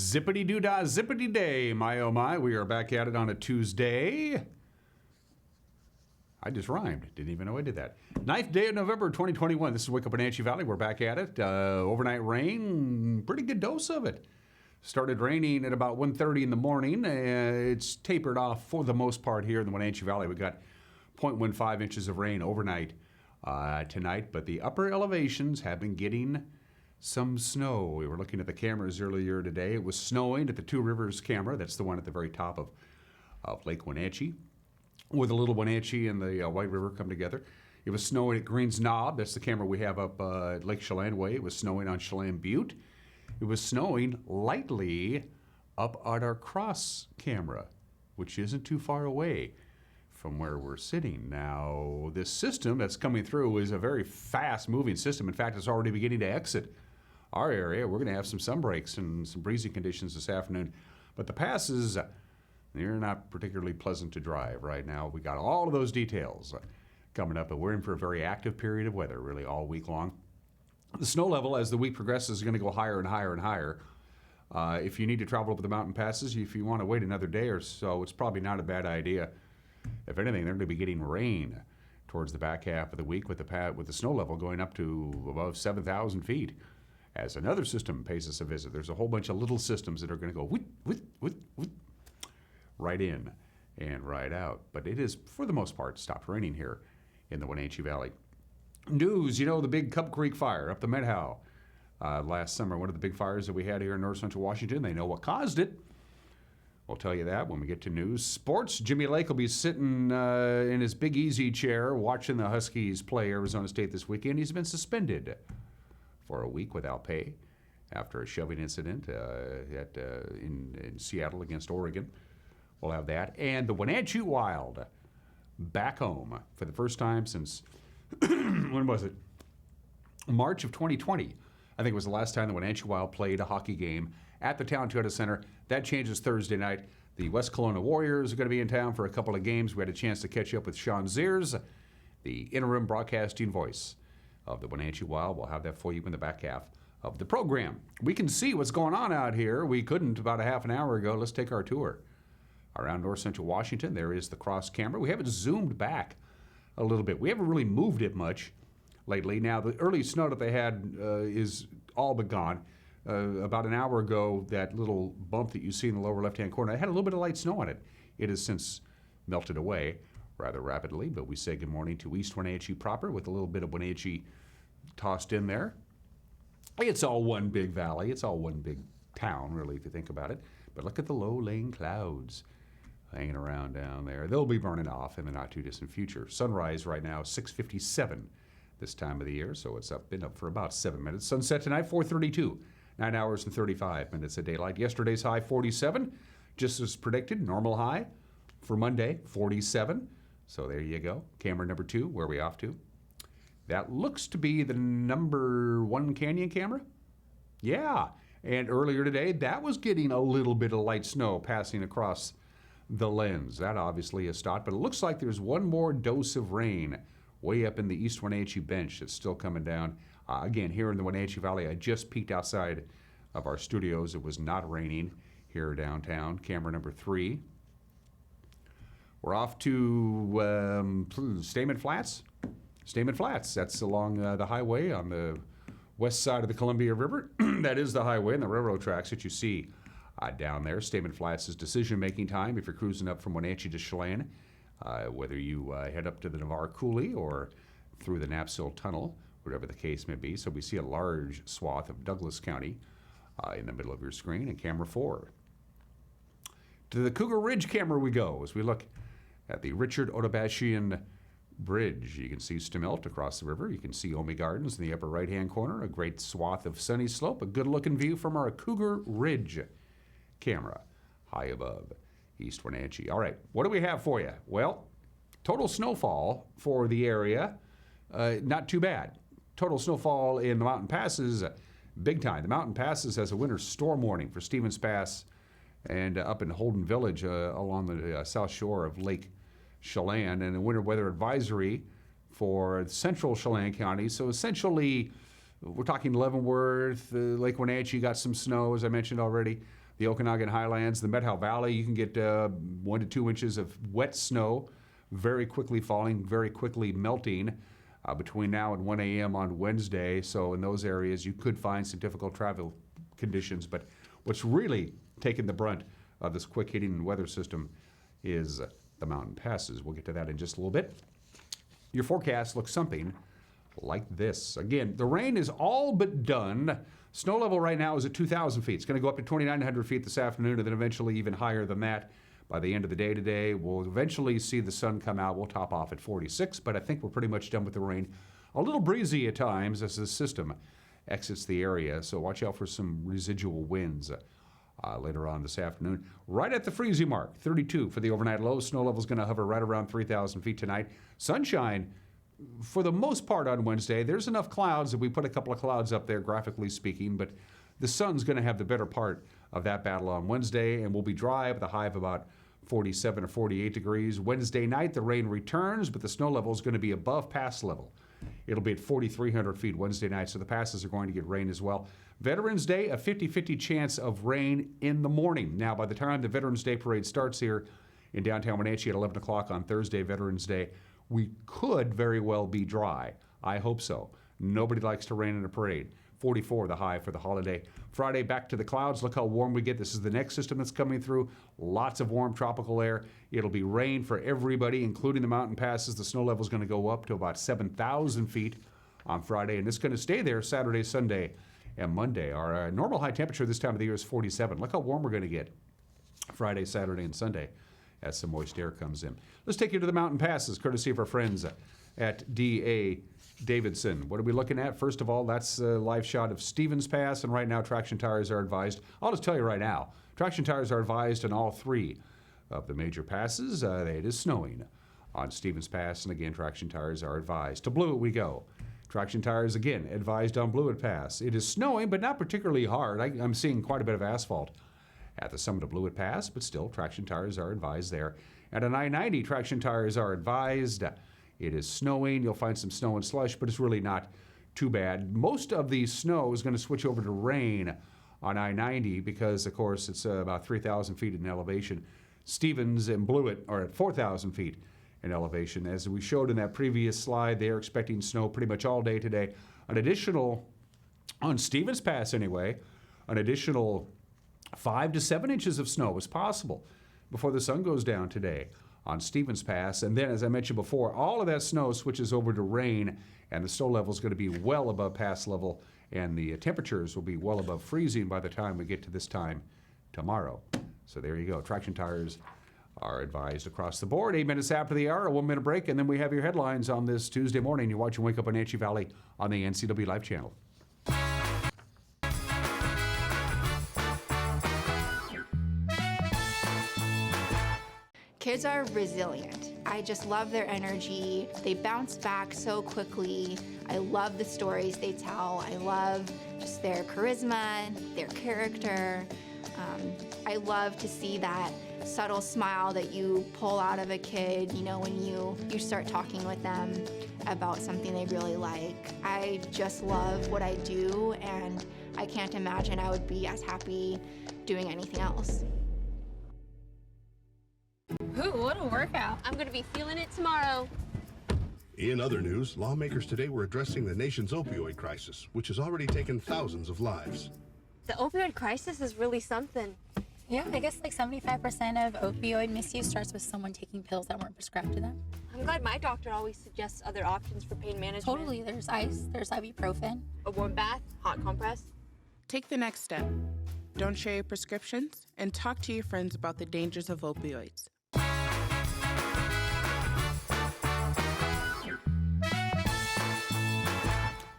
Zippity-doo-dah, zippity-day, my oh my. We are back at it on a Tuesday. I just rhymed. Didn't even know I did that. 9th day of November 2021. This is Wake Up Wenatchee Valley. We're back at it. Overnight rain, pretty good dose of it. Started raining at about 1:30 in the morning. It's tapered off for the most part here in the Wenatchee Valley. We got 0.15 inches of rain overnight tonight, but the upper elevations have been getting some snow. We were looking at the cameras earlier today. It was snowing at the Two Rivers camera. That's the one at the very top of Lake Wenatchee, where the Little Wenatchee and the White River come together. It was snowing at Green's Knob. That's the camera we have up at Lake Chelan Way. It was snowing on Chelan Butte. It was snowing lightly up at our Cross camera, which isn't too far away from where we're sitting. Now, this system that's coming through is a very fast-moving system. In fact, it's already beginning to exit our area. We're going to have some sun breaks and some breezy conditions this afternoon. But the passes, they're not particularly pleasant to drive right now. We got all of those details coming up, but we're in for a very active period of weather, really all week long. The snow level, as the week progresses, is going to go higher and higher and higher. If you need to travel up the mountain passes, if you want to wait another day or so, it's probably not a bad idea. If anything, they're going to be getting rain towards the back half of the week with the snow level going up to above 7,000 feet. As another system pays us a visit, there's a whole bunch of little systems that are going to go whit, right in and right out. But it is, for the most part, stopped raining here in the Wenatchee Valley. News, the big Cub Creek fire up the Medhow last summer, one of the big fires that we had here in north central Washington. They know what caused it. We'll tell you that when we get to news. Sports, Jimmy Lake will be sitting in his big easy chair watching the Huskies play Arizona State this weekend. He's been suspended for a week without pay after a shoving incident in Seattle against Oregon. We'll have that. And the Wenatchee Wild back home for the first time since, when was it? March of 2020. I think it was the last time the Wenatchee Wild played a hockey game at the Town Toyota Center. That changes Thursday night. The West Kelowna Warriors are going to be in town for a couple of games. We had a chance to catch up with Sean Zears, the interim broadcasting voice of the Wenatchee Wild. We'll have that for you in the back half of the program. We can see what's going on out here. We couldn't about a half an hour ago. Let's take our tour around north central Washington. There is the Cross camera. We have it zoomed back a little bit. We haven't really moved it much lately. Now, the early snow that they had is all but gone. About an hour ago, that little bump that you see in the lower left-hand corner, it had a little bit of light snow on it. It has since melted away rather rapidly, but we say good morning to East Wenatchee proper with a little bit of Wenatchee tossed in there. It's all one big valley. It's all one big town, really, if you think about it. But look at the low-laying clouds hanging around down there. They'll be burning off in the not-too-distant future. Sunrise right now, 6:57 this time of the year, so it's been up for about 7 minutes. Sunset tonight, 4:32, 9 hours and 35 minutes of daylight. Yesterday's high, 47, just as predicted. Normal high for Monday, 47. So there you go. Camera number 2, where are we off to? That looks to be the number 1 Canyon camera. Yeah, and earlier today, that was getting a little bit of light snow passing across the lens. That obviously has stopped, but it looks like there's one more dose of rain way up in the East Wenatchee bench that's still coming down. Again, here in the Wenatchee Valley, I just peeked outside of our studios. It was not raining here downtown. Camera number 3. We're off to Stamen Flats. Stamen Flats, that's along the highway on the west side of the Columbia River. That is the highway and the railroad tracks that you see down there. Stamen Flats is decision-making time if you're cruising up from Wenatchee to Chelan, whether you head up to the Navarre Coulee or through the Knapsill Tunnel, whatever the case may be. So we see a large swath of Douglas County in the middle of your screen. And camera 4. To the Cougar Ridge camera we go as we look at the Richard Odobashian Bridge. You can see Stemelt across the river. You can see Omi Gardens in the upper right-hand corner, a great swath of sunny slope, a good-looking view from our Cougar Ridge camera high above East Wenatchee. All right, what do we have for you? Well, total snowfall for the area, not too bad. Total snowfall in the Mountain Passes, big time. The Mountain Passes has a winter storm warning for Stevens Pass and up in Holden Village along the south shore of Lake Chelan, and a winter weather advisory for central Chelan County. So essentially We're talking Leavenworth, Lake Wenatchee got some snow, as I mentioned already. The Okanagan Highlands, the Methow Valley, you can get 1 to 2 inches of wet snow, very quickly falling, very quickly melting between now and 1 a.m. on Wednesday. So in those areas, you could find some difficult travel conditions. But what's really taking the brunt of this quick hitting weather system is the mountain passes. We'll get to that in just a little bit. Your forecast looks something like this. Again, the rain is all but done. Snow level right now is at 2,000 feet. It's going to go up to 2,900 feet this afternoon and then eventually even higher than that by the end of the day today. We'll eventually see the sun come out. We'll top off at 46, but I think we're pretty much done with the rain. A little breezy at times as the system exits the area, so watch out for some residual winds later on this afternoon. Right at the freezing mark, 32 for the overnight low. Snow level is going to hover right around 3,000 feet tonight. Sunshine for the most part on Wednesday. There's enough clouds that we put a couple of clouds up there, graphically speaking, but the sun's going to have the better part of that battle on Wednesday, and we'll be dry with a high of about 47 or 48 degrees. Wednesday night, the rain returns, but the snow level is going to be above pass level. It'll be at 4,300 feet Wednesday night, so the passes are going to get rain as well. Veterans Day, a 50-50 chance of rain in the morning. Now, by the time the Veterans Day parade starts here in downtown Wenatchee at 11 o'clock on Thursday, Veterans Day, we could very well be dry. I hope so. Nobody likes to rain in a parade. 44 the high for the holiday. Friday, back to the clouds. Look how warm we get. This is the next system that's coming through. Lots of warm tropical air. It'll be rain for everybody, including the mountain passes. The snow level is going to go up to about 7,000 feet on Friday, and it's going to stay there Saturday, Sunday, and Monday. Our normal high temperature this time of the year is 47. Look how warm we're going to get Friday, Saturday, and Sunday as some moist air comes in. Let's take you to the mountain passes, courtesy of our friends at D.A. Davidson. What are we looking at? First of all, that's a live shot of Stevens Pass, and right now traction tires are advised. I'll just tell you right now, traction tires are advised on all three of the major passes. It is snowing on Stevens Pass, and again, traction tires are advised. To Blewett we go. Traction tires, again, advised on Blewett Pass. It is snowing, but not particularly hard. I'm seeing quite a bit of asphalt at the summit of Blewett Pass, but still, traction tires are advised there. And on I-90, traction tires are advised. It is snowing. You'll find some snow and slush, but it's really not too bad. Most of the snow is going to switch over to rain on I-90 because, of course, it's about 3,000 feet in elevation. Stevens and Blewett are at 4,000 feet in elevation. As we showed in that previous slide, they are expecting snow pretty much all day today. An additional, on Stevens Pass anyway, an additional 5 to 7 inches of snow is possible before the sun goes down today on Stevens Pass. And then, as I mentioned before, all of that snow switches over to rain, and the snow level is going to be well above pass level, and the temperatures will be well above freezing by the time we get to this time tomorrow. So there you go. Traction tires are advised across the board. 8 minutes after the hour, a 1 minute break, and then we have your headlines on this Tuesday morning. You're watching Wake Up Wenatchee Valley on the NCW Live channel. Kids are resilient. I just love their energy. They bounce back so quickly. I love the stories they tell. I love just their charisma, their character. I love to see that subtle smile that you pull out of a kid, you know, when you start talking with them about something they really like. I just love what I do, and I can't imagine I would be as happy doing anything else. Ooh, what a workout. I'm gonna be feeling it tomorrow. In other news, lawmakers today were addressing the nation's opioid crisis, which has already taken thousands of lives. The opioid crisis is really something. Yeah, I guess like 75% of opioid misuse starts with someone taking pills that weren't prescribed to them. I'm glad my doctor always suggests other options for pain management. Totally, there's ice, there's ibuprofen. A warm bath, hot compress. Take the next step. Don't share your prescriptions, and talk to your friends about the dangers of opioids.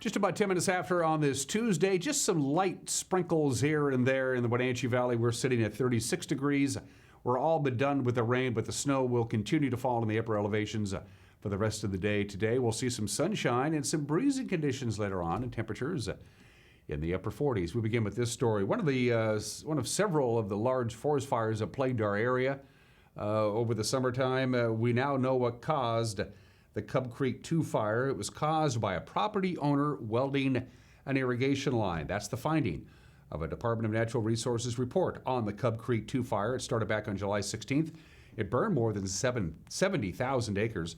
Just about 10 minutes after on this Tuesday, just some light sprinkles here and there in the Wenatchee Valley. We're sitting at 36 degrees. We're all but done with the rain, but the snow will continue to fall in the upper elevations for the rest of the day. Today, we'll see some sunshine and some breezy conditions later on, and temperatures in the upper 40s. We begin with this story. One of several of the large forest fires that plagued our area over the summertime. We now know what caused the Cub Creek 2 fire. It was caused by a property owner welding an irrigation line. That's the finding of a Department of Natural Resources report on the Cub Creek 2 fire. It started back on July 16th. It burned more than 70,000 acres.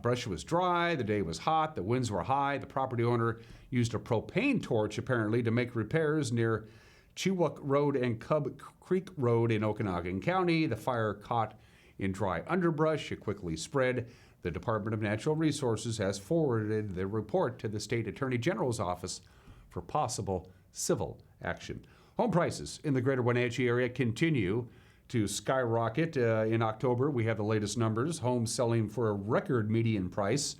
Brush was dry, the day was hot, the winds were high. The property owner used a propane torch apparently to make repairs near Chewuk Road and Cub Creek Road in Okanagan County. The fire caught in dry underbrush. It quickly spread. The Department of Natural Resources has forwarded the report to the State Attorney General's office for possible civil action. Home prices in the greater Wenatchee area continue to skyrocket. In October, we have the latest numbers. Homes selling for a record median price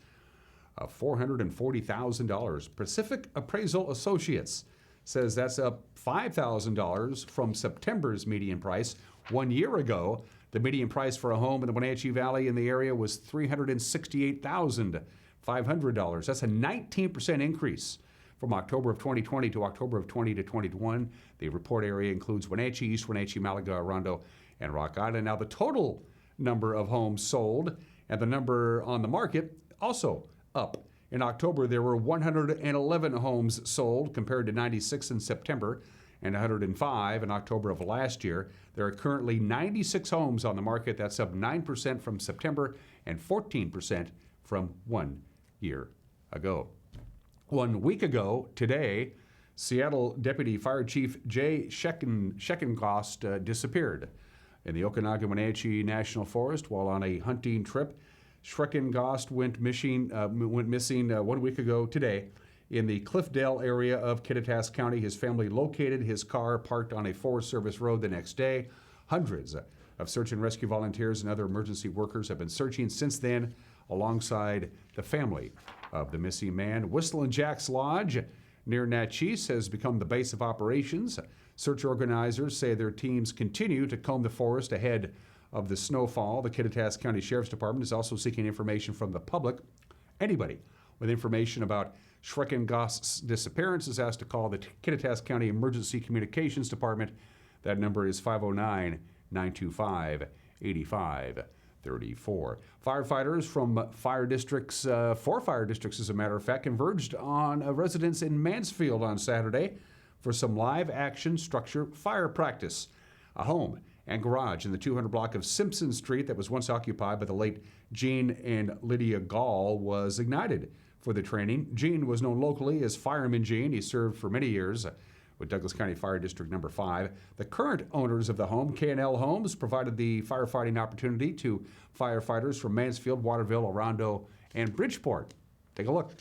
of $440,000. Pacific Appraisal Associates says that's up $5,000 from September's median price. 1 year ago, the median price for a home in the Wenatchee Valley in the area was $368,500. That's a 19% increase from October of 2020 to October of 2021. The report area includes Wenatchee, East Wenatchee, Malaga, Arundel, and Rock Island. Now, the total number of homes sold and the number on the market also up. In October, there were 111 homes sold compared to 96 in September and 105 in October of last year. There are currently 96 homes on the market. That's up 9% from September and 14% from 1 year ago. 1 week ago today, Seattle Deputy Fire Chief Jay Scheckengost disappeared in the Okanagan-Wenatchee National Forest while on a hunting trip. Schreckengost went missing 1 week ago today in the Cliffdale area of Kittitas County. His family located his car parked on a Forest Service road the next day. Hundreds of search and rescue volunteers and other emergency workers have been searching since then alongside the family of the missing man. Whistle and Jack's Lodge near Natchez has become the base of operations. Search organizers say their teams continue to comb the forest ahead of the snowfall. The Kittitas County Sheriff's Department is also seeking information from the public. Anybody with information about Schreckengost's disappearance is asked to call the Kittitas County Emergency Communications Department. That number is 509-925-8534. Firefighters from four fire districts, as a matter of fact, converged on a residence in Mansfield on Saturday for some live action structure fire practice. A home and garage in the 200 block of Simpson Street that was once occupied by the late Gene and Lydia Gall was ignited for the training. Gene was known locally as Fireman Gene. He served for many years with Douglas County Fire District Number 5. The current owners of the home, K&L Homes, provided the firefighting opportunity to firefighters from Mansfield, Waterville, Orondo, and Bridgeport. Take a look.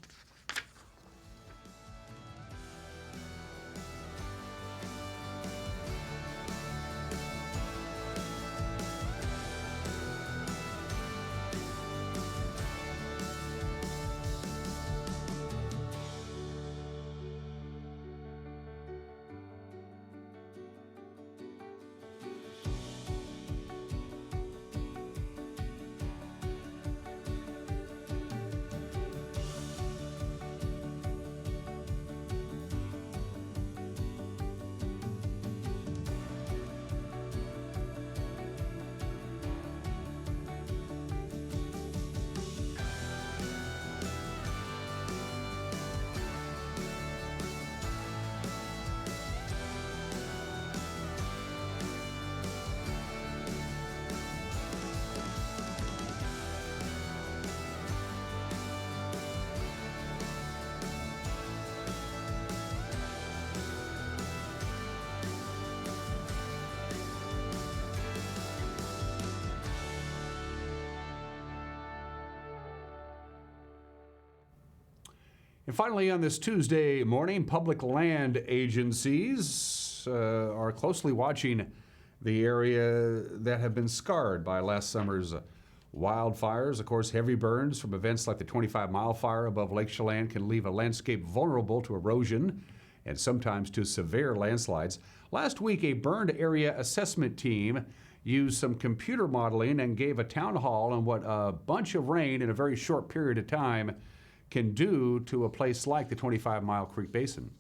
And finally, on this Tuesday morning, public land agencies are closely watching the area that have been scarred by last summer's wildfires. Of course, heavy burns from events like the 25-mile fire above Lake Chelan can leave a landscape vulnerable to erosion and sometimes to severe landslides. Last week, a burned area assessment team used some computer modeling and gave a town hall on what a bunch of rain in a very short period of time can do to a place like the 25-mile Creek Basin.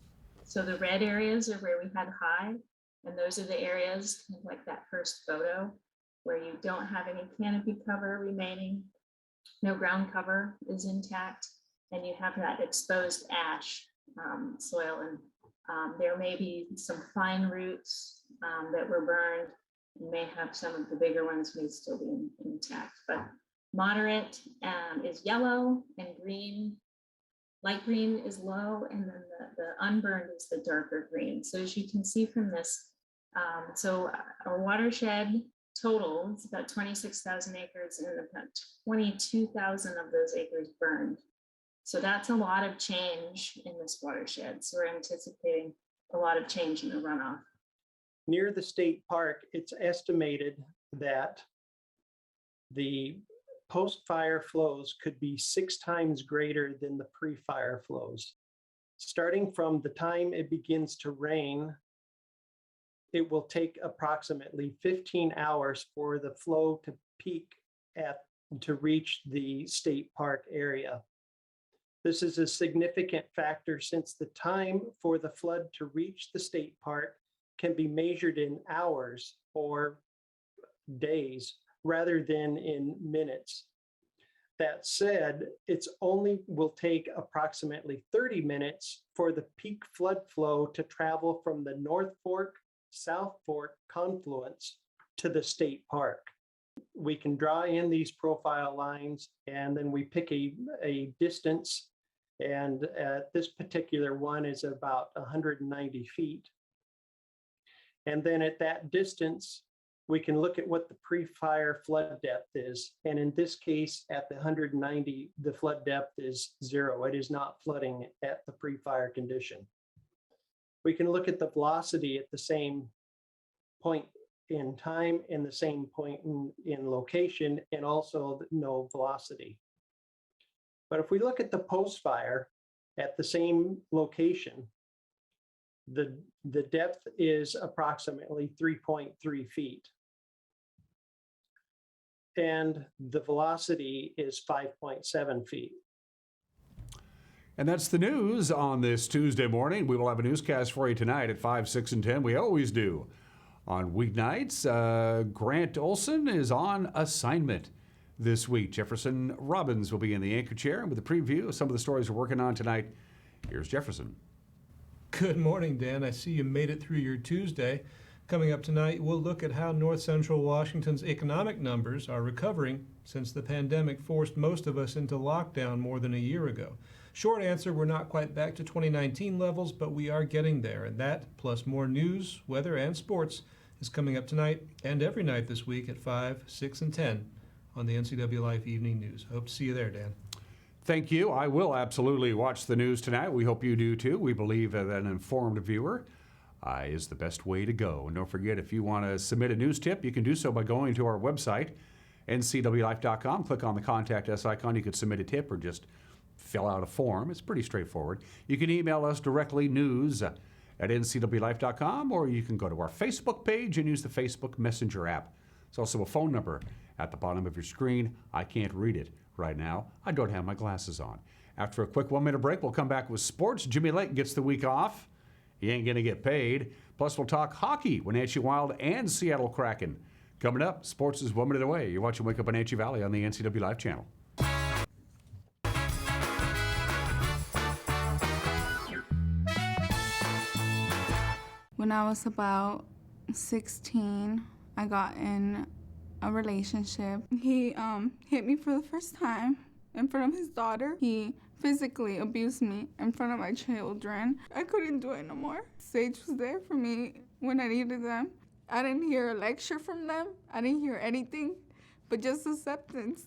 So the red areas are where we've had high, and those are the areas like that first photo where you don't have any canopy cover remaining, no ground cover is intact, and you have that exposed ash soil, and there may be some fine roots that were burned. You may have some of the bigger ones may still be intact, but moderate is yellow, and green, light green is low, and then the unburned is the darker green. So as you can see from this, so our watershed total is about 26,000 acres, and about 22,000 of those acres burned. So that's a lot of change in this watershed. So we're anticipating a lot of change in the runoff. Near the state park, it's estimated that the post-fire flows could be 6 times greater than the pre-fire flows. Starting from the time it begins to rain, it will take approximately 15 hours for the flow to peak to reach the state park area. This is a significant factor since the time for the flood to reach the state park can be measured in hours or days rather than in minutes. That said, it's only will take approximately 30 minutes for the peak flood flow to travel from the North Fork, South Fork confluence to the state park. We can draw in these profile lines, and then we pick a distance, and this particular one is about 190 feet. And then at that distance, we can look at what the pre-fire flood depth is. And in this case, at the 190, the flood depth is 0. It is not flooding at the pre-fire condition. We can look at the velocity at the same point in time and the same point in location, and also no velocity. But if we look at the post-fire at the same location, the depth is approximately 3.3 feet. And the velocity is 5.7 feet. And that's the news on this Tuesday morning. We will have a newscast for you tonight at 5, 6, and 10. We always do. On weeknights, Grant Olson is on assignment this week. Jefferson Robbins will be in the anchor chair. And with a preview of some of the stories we're working on tonight, here's Jefferson. Good morning, Dan. I see you made it through your Tuesday. Coming up tonight, we'll look at how North Central Washington's economic numbers are recovering since the pandemic forced most of us into lockdown more than a year ago. Short answer, we're not quite back to 2019 levels, but we are getting there. And that, plus more news, weather, and sports, is coming up tonight and every night this week at 5, 6, and 10 on the NCW Life Evening News. Hope to see you there, Dan. Thank you. I will absolutely watch the news tonight. We hope you do too. We believe that an informed viewer is the best way to go. And don't forget, if you want to submit a news tip, you can do so by going to our website, ncwlife.com. Click on the Contact Us icon. You could submit a tip or just fill out a form. It's pretty straightforward. You can email us directly, news at ncwlife.com, or you can go to our Facebook page and use the Facebook Messenger app. There's also a phone number at the bottom of your screen. I can't read it right now. I don't have my glasses on. After a quick 1-minute break, we'll come back with sports. Jimmy Lake gets the week off. He ain't going to get paid. Plus, we'll talk hockey, Wenatchee Wild and Seattle Kraken. Coming up, sports is 1 minute away. You're watching Wake Up Wenatchee Valley on the NCW Live channel. When I was about 16, I got in a relationship. He hit me for the first time in front of his daughter. He physically abused me in front of my children. I couldn't do it no more. Sage was there for me when I needed them. I didn't hear a lecture from them. I didn't hear anything, but just acceptance.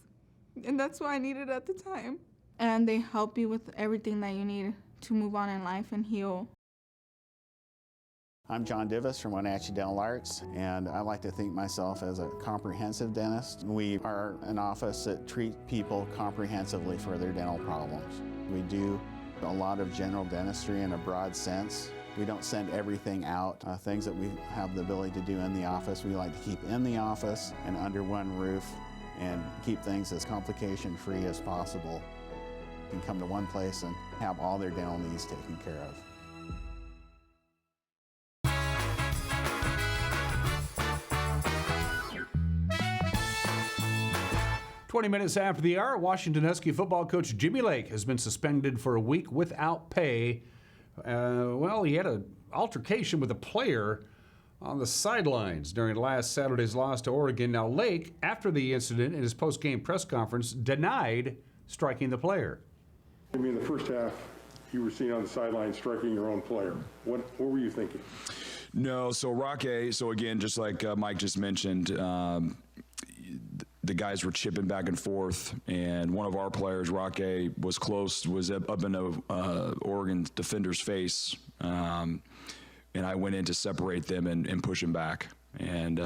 And that's what I needed at the time. And they help you with everything that you need to move on in life and heal. I'm John Divis from Wenatchee Dental Arts, and I like to think myself as a comprehensive dentist. We are an office that treats people comprehensively for their dental problems. We do a lot of general dentistry in a broad sense. We don't send everything out. Things that we have the ability to do in the office, we like to keep in the office and under one roof and keep things as complication-free as possible. You can come to one place and have all their dental needs taken care of. 20 minutes after the hour, Washington Husky football coach Jimmy Lake has been suspended for a week without pay Well, he had an altercation with a player on the sidelines during last Saturday's loss to Oregon. Now, Lake, after the incident in his post-game press conference, denied striking the player. I mean, the first half, you were seen on the sideline striking your own player. What were you thinking? No, so Roque, so again, just like Mike just mentioned, the guys were chipping back and forth, and one of our players, Roque, was close, was up in Oregon defender's face, and I went in to separate them and push him back. And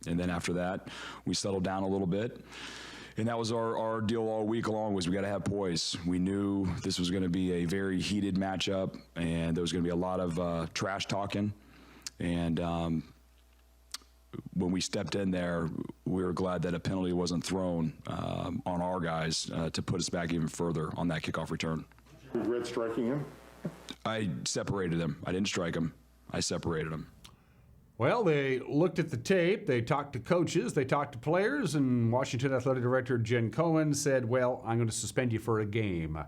then after that, we settled down a little bit. And that was our deal all week long, was we got to have poise. We knew this was going to be a very heated matchup, and there was going to be a lot of trash talking. And when we stepped in there, we were glad that a penalty wasn't thrown on our guys to put us back even further on that kickoff return. Did you regret striking him? I separated him. I didn't strike him. I separated him. Well, they looked at the tape, they talked to coaches, they talked to players, and Washington Athletic Director Jen Cohen said, well, I'm going to suspend you for a game.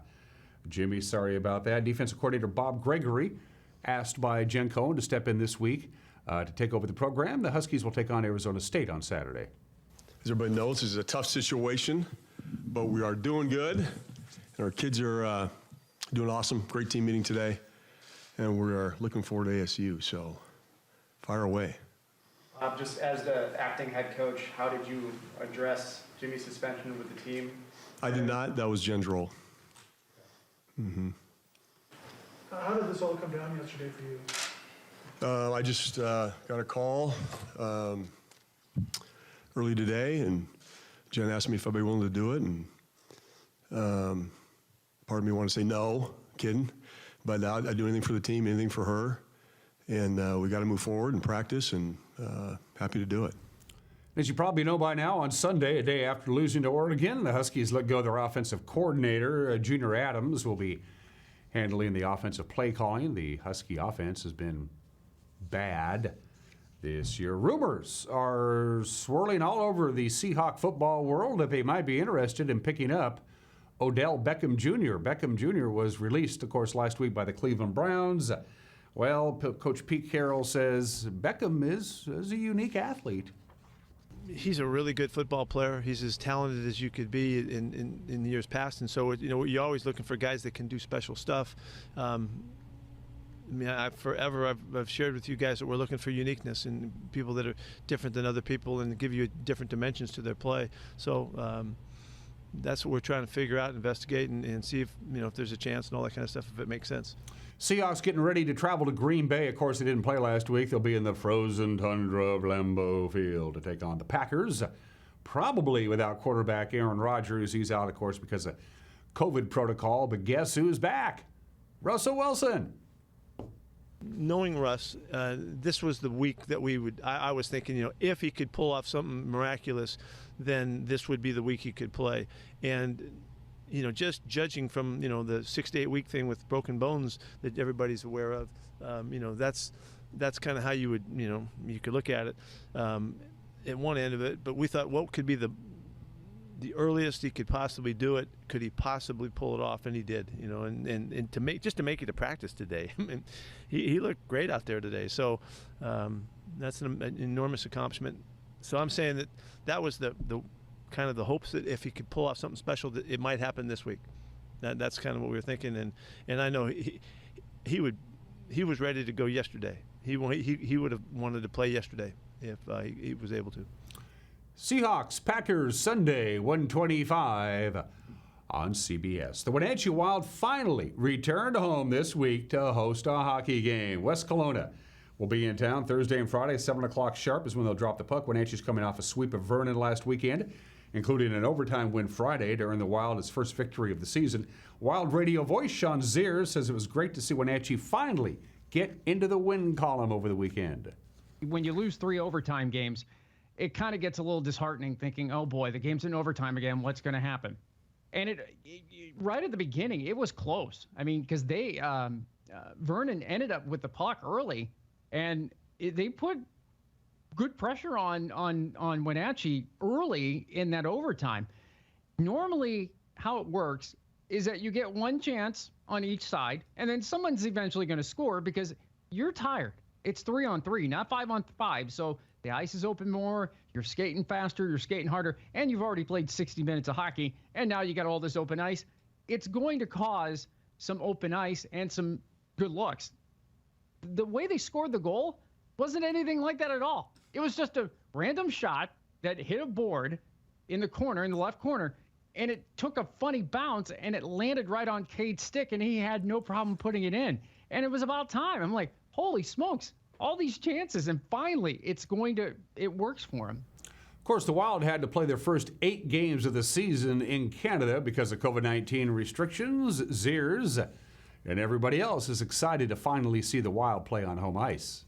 Jimmy, sorry about that. Defensive coordinator Bob Gregory, asked by Jen Cohen to step in this week to take over the program. The Huskies will take on Arizona State on Saturday. As everybody knows, this is a tough situation, but we are doing good, and our kids are doing awesome. Great team meeting today, and we are looking forward to ASU, so fire away. Just as the acting head coach, how did you address Jimmy's suspension with the team? I did not. That was Jen's role. Mm-hmm. How did this all come down yesterday for you? I just got a call early today, and Jen asked me if I'd be willing to do it, and part of me wanted to say no, kidding, but I'd do anything for the team, anything for her, and we got to move forward and practice, and happy to do it. As you probably know by now, on Sunday, a day after losing to Oregon, the Huskies let go their offensive coordinator. Junior Adams will be handling the offensive play calling. The Husky offense has been bad this year. Rumors are swirling all over the Seahawk football world that they might be interested in picking up Odell Beckham Jr. Beckham Jr. was released, of course, last week by the Cleveland Browns. Well, Coach Pete Carroll says Beckham is a unique athlete. He's a really good football player. He's as talented as you could be in years past, and so you're always looking for guys that can do special stuff. I mean, I've shared with you guys that we're looking for uniqueness and people that are different than other people and give you different dimensions to their play. So that's what we're trying to figure out, investigate, and see if if there's a chance and all that kind of stuff, if it makes sense. Seahawks getting ready to travel to Green Bay. Of course, they didn't play last week. They'll be in the frozen tundra of Lambeau Field to take on the Packers. Probably without quarterback Aaron Rodgers. He's out, of course, because of COVID protocol. But guess who's back? Russell Wilson. Knowing Russ, this was the week that I was thinking, if he could pull off something miraculous, then this would be the week he could play. And just judging from, the 6 to 8 week thing with broken bones that everybody's aware of, that's kind of how you would, you could look at it at one end of it. But we thought, what could be the earliest he could possibly do it? Could he possibly pull it off? And he did, and to make it to practice today. I mean, he looked great out there today. So that's an enormous accomplishment. So I'm saying that was the kind of the hopes that if he could pull off something special, that it might happen this week. That's kind of what we were thinking, and I know he was ready to go yesterday. He would have wanted to play yesterday if he was able to. Seahawks, Packers, Sunday, 1:25 on CBS. The Wenatchee Wild finally returned home this week to host a hockey game. West Kelowna will be in town Thursday and Friday, 7 o'clock sharp is when they'll drop the puck. Wenatchee's coming off a sweep of Vernon last weekend, including an overtime win Friday during the Wild's first victory of the season. Wild radio voice Sean Zears says it was great to see Wenatchee finally get into the win column over the weekend. When you lose 3 overtime games, it kind of gets a little disheartening thinking, oh boy, the game's in overtime again, what's going to happen? And it right at the beginning, it was close. I mean, because Vernon ended up with the puck early, and they put good pressure on Wenatchee early in that overtime. Normally, how it works, is that you get one chance on each side, and then someone's eventually going to score because you're tired. It's 3-on-3, not 5-on-5. So the ice is open more, you're skating faster, you're skating harder, and you've already played 60 minutes of hockey, and now you got all this open ice. It's going to cause some open ice and some good looks. The way they scored the goal wasn't anything like that at all. It was just a random shot that hit a board in the corner, in the left corner, and it took a funny bounce, and it landed right on Cade's stick, and he had no problem putting it in. And it was about time. I'm like, holy smokes, all these chances, and finally it works for him. Of course, the Wild had to play their first 8 games of the season in Canada because of COVID-19 restrictions. Zears and everybody else is excited to finally see the Wild play on home ice.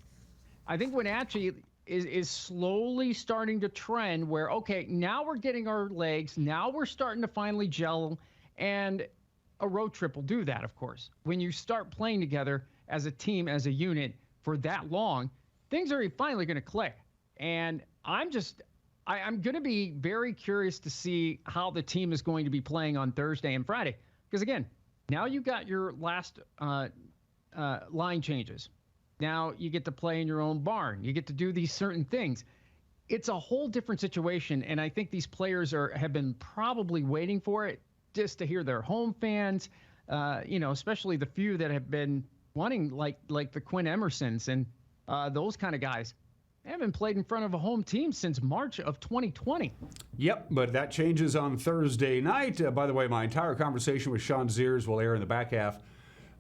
I think Wenatchee is slowly starting to trend where, okay, now we're getting our legs, now we're starting to finally gel, and a road trip will do that, of course. When you start playing together as a team, as a unit for that long, things are finally going to click. And I'm going to be very curious to see how the team is going to be playing on Thursday and Friday. Because, again, now you got your last line changes. Now you get to play in your own barn. You get to do these certain things. It's a whole different situation, and I think these players have been probably waiting for it just to hear their home fans, especially the few that have been wanting, like the Quinn Emersons and those kind of guys. They haven't played in front of a home team since March of 2020. Yep, but that changes on Thursday night. By the way, my entire conversation with Sean Zears will air in the back half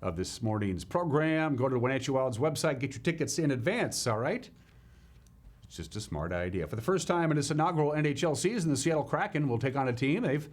of this morning's program. Go to the Wenatchee Wild's website, get your tickets in advance, all right? It's just a smart idea. For the first time in this inaugural NHL season, the Seattle Kraken will take on a team they've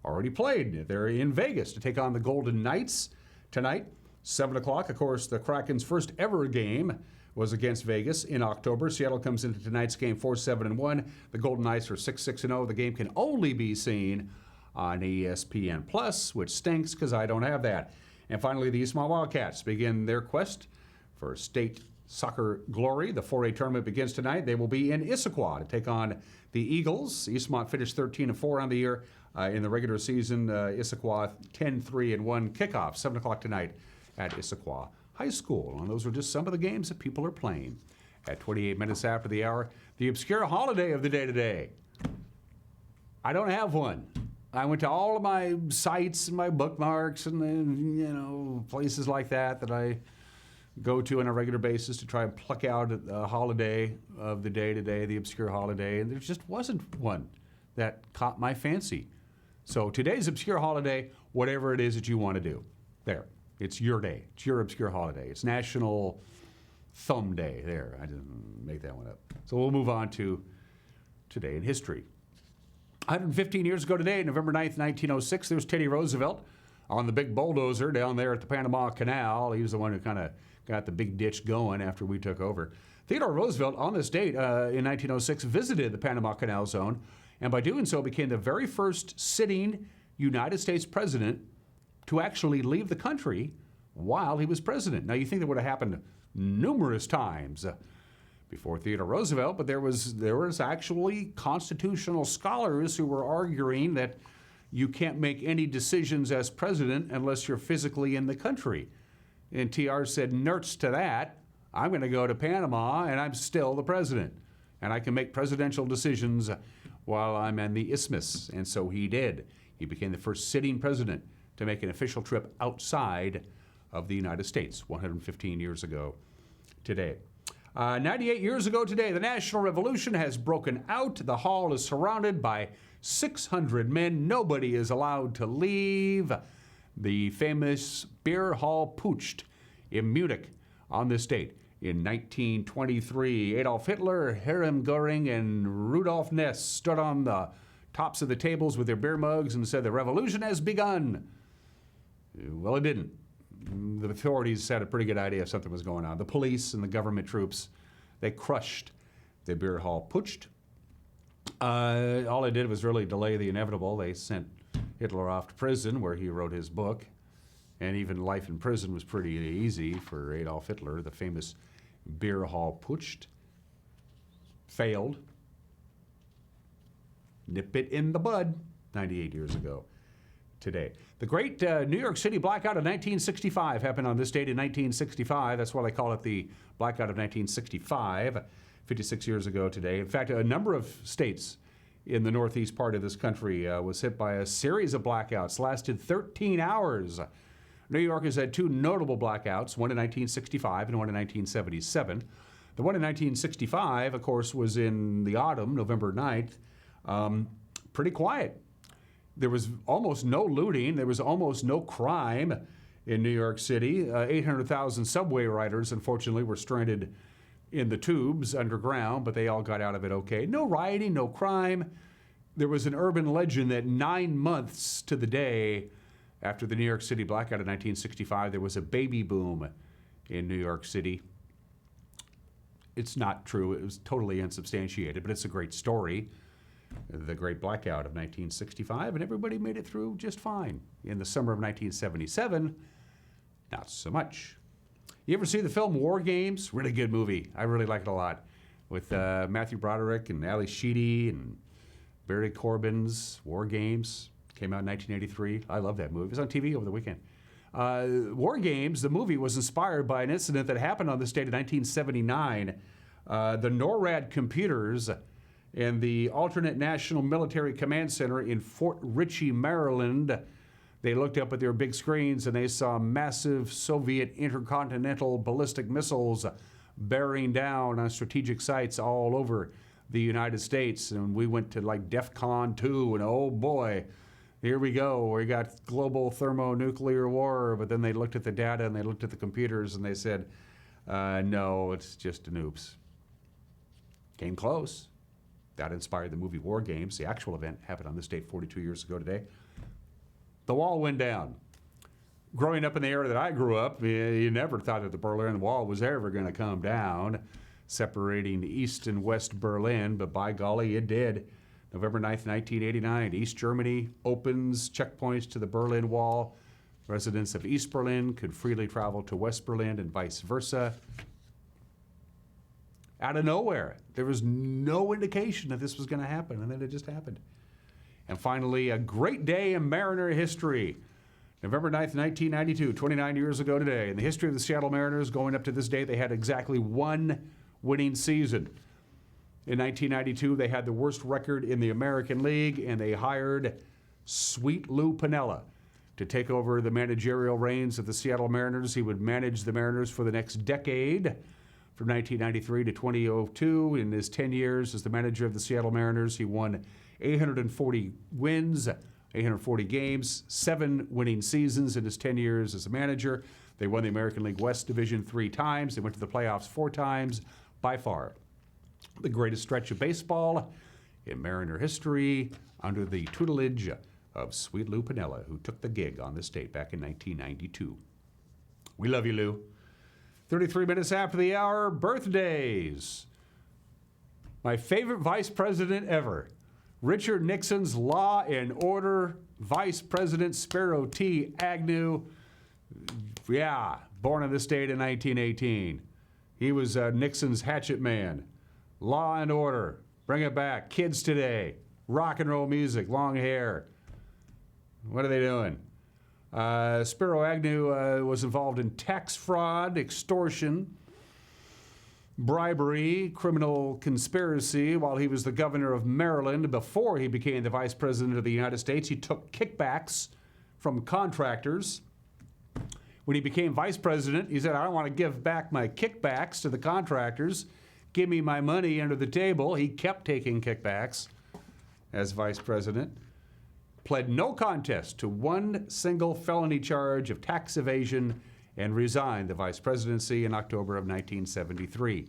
already played. They're in Vegas to take on the Golden Knights tonight, 7 o'clock. Of course, the Kraken's first ever game was against Vegas in October. Seattle comes into tonight's game 4-7-1. The Golden Knights are 6-6-0. The game can only be seen on ESPN Plus, which stinks because I don't have that. And finally, the Eastmont Wildcats begin their quest for state soccer glory. The 4A tournament begins tonight. They will be in Issaquah to take on the Eagles. Eastmont finished 13-4 on the year in the regular season. Issaquah 10-3-1. Kickoff 7 o'clock tonight at Issaquah High School. And those are just some of the games that people are playing. At 28 minutes after the hour, the obscure holiday of the day today. I don't have one. I went to all of my sites and my bookmarks and places like that I go to on a regular basis to try and pluck out a holiday of the day today, the obscure holiday, and there just wasn't one that caught my fancy. So today's obscure holiday, whatever it is that you want to do, there. It's your day. It's your obscure holiday. It's National Thumb Day. There, I didn't make that one up. So we'll move on to today in history. 115 years ago today, November 9th, 1906, there was Teddy Roosevelt on the big bulldozer down there at the Panama Canal. He was the one who kind of got the big ditch going after we took over. Theodore Roosevelt, on this date in 1906, visited the Panama Canal Zone, and by doing so became the very first sitting United States president to actually leave the country while he was president. Now, you think that would have happened numerous times before Theodore Roosevelt, but there was actually constitutional scholars who were arguing that you can't make any decisions as president unless you're physically in the country. And TR said, nerds to that, I'm going to go to Panama and I'm still the president. And I can make presidential decisions while I'm in the isthmus. And so he did. He became the first sitting president to make an official trip outside of the United States 115 years ago today. 98 years ago today, the National Revolution has broken out. The hall is surrounded by 600 men. Nobody is allowed to leave. The famous beer hall Putsch in Munich on this date. In 1923, Adolf Hitler, Hermann Göring, and Rudolf Ness stood on the tops of the tables with their beer mugs and said, "The revolution has begun." Well, it didn't. The authorities had a pretty good idea if something was going on. The police and the government troops, they crushed the beer hall Putsch. All they did was really delay the inevitable. They sent Hitler off to prison where he wrote his book. And even life in prison was pretty easy for Adolf Hitler. The famous beer hall Putsch failed. Nip it in the bud 98 years ago today. The great New York City blackout of 1965 happened on this date in 1965. That's why they call it the blackout of 1965, 56 years ago today. In fact, a number of states in the northeast part of this country was hit by a series of blackouts, lasted 13 hours. New York has had two notable blackouts, one in 1965 and one in 1977. The one in 1965, of course, was in the autumn, November 9th. Pretty quiet. There was almost no looting. There was almost no crime in New York City. 800,000 subway riders, unfortunately, were stranded in the tubes underground, but they all got out of it okay. No rioting, no crime. There was an urban legend that 9 months to the day after the New York City blackout of 1965, there was a baby boom in New York City. It's not true. It was totally unsubstantiated, but it's a great story. The great blackout of 1965, and everybody made it through just fine. In the summer of 1977, not so much. You ever see the film War Games? Really good movie. I really like it a lot. With Matthew Broderick and Ali Sheedy and Barry Corbin's War Games. Came out in 1983. I love that movie. It was on TV over the weekend. War Games, the movie, was inspired by an incident that happened on this date in 1979. The NORAD computers in the Alternate National Military Command Center in Fort Ritchie, Maryland, they looked up at their big screens and they saw massive Soviet intercontinental ballistic missiles bearing down on strategic sites all over the United States. And we went to like DEFCON 2, and oh boy, here we go. We got global thermonuclear war. But then they looked at the data and they looked at the computers and they said, no, it's just an oops. Came close. That inspired the movie War Games. The actual event happened on this date 42 years ago today. The wall went down. Growing up in the area that I grew up, you never thought that the Berlin Wall was ever going to come down, separating East and West Berlin, but by golly, it did. November 9th, 1989, East Germany opens checkpoints to the Berlin Wall. Residents of East Berlin could freely travel to West Berlin and vice versa. Out of nowhere, there was no indication that this was going to happen, and then it just happened. And finally, a great day in Mariner history. November 9th, 1992, 29 years ago today. In the history of the Seattle Mariners, going up to this day, they had exactly one winning season. In 1992, they had the worst record in the American League, and they hired Sweet Lou Piniella to take over the managerial reins of the Seattle Mariners. He would manage the Mariners for the next decade. From 1993 to 2002, in his 10 years as the manager of the Seattle Mariners, he won 840 wins, 840 games, 7 winning seasons in his 10 years as a manager. They won the American League West Division 3 times. They went to the playoffs 4 times. By far, the greatest stretch of baseball in Mariner history under the tutelage of Sweet Lou Piniella, who took the gig on this date back in 1992. We love you, Lou. 33 minutes after the hour, birthdays. My favorite vice president ever, Richard Nixon's Law and Order Vice President Spiro T. Agnew. Yeah, born on this date in 1918. He was Nixon's hatchet man. Law and Order, bring it back. Kids today, rock and roll music, long hair. What are they doing? Spiro Agnew was involved in tax fraud, extortion, bribery, criminal conspiracy while he was the governor of Maryland. Before he became the vice president of the United States, he took kickbacks from contractors. When he became vice president, he said, I don't want to give back my kickbacks to the contractors. Give me my money under the table. He kept taking kickbacks as vice president. Pled no contest to one single felony charge of tax evasion and resigned the vice presidency in October of 1973.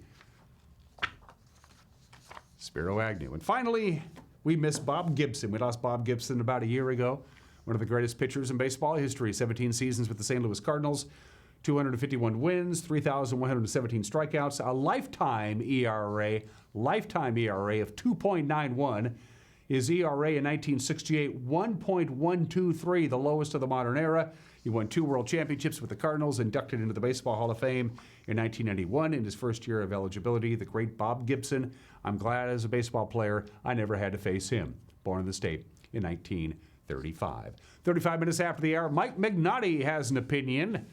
Spiro Agnew. And finally, we miss Bob Gibson. We lost Bob Gibson about a year ago. One of the greatest pitchers in baseball history. 17 seasons with the St. Louis Cardinals, 251 wins, 3,117 strikeouts, a lifetime ERA of 2.91. His ERA in 1968, 1.123, the lowest of the modern era. He won 2 world championships with the Cardinals, inducted into the Baseball Hall of Fame in 1991 in his first year of eligibility. The great Bob Gibson. I'm glad as a baseball player I never had to face him. Born in the state in 19 35. 35 minutes after the hour, Mike Magnotti has an opinion.